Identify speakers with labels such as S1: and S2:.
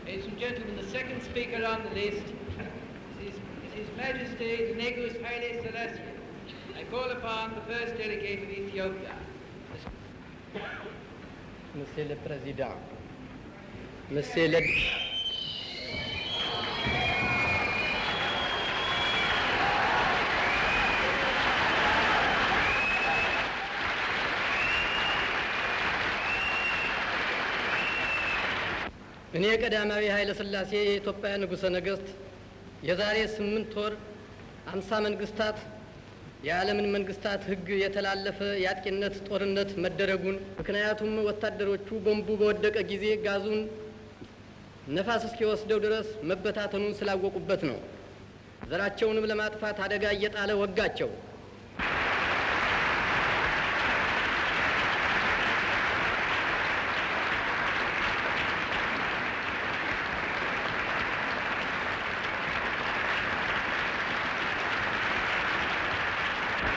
S1: Ladies and gentlemen, the second speaker on the list is His Majesty Negus Haile Selassie. I call upon the first delegate of Ethiopia.
S2: Monsieur le Président, Monsieur le... እኔ ቀዳማዊ ኃይለ ሥላሴ የኢትዮጵያ ንጉሠ ነገሥት የዛሬ 8 ወር 50 መንግስታት የዓለምን መንግስታት ሕግ የተላለፈ የአጥቂነት ጦርነት መደረጉን ምክንያቱም ወታደሮቹ ቦምቡ በወደቀ ጊዜ ጋዙን ነፋስ እስኪወስደው ድረስ መበታተኑን ስላወቁበት ነው። ዘራቸውንም ለማጥፋት አደጋ እየጣለ ወጋቸው።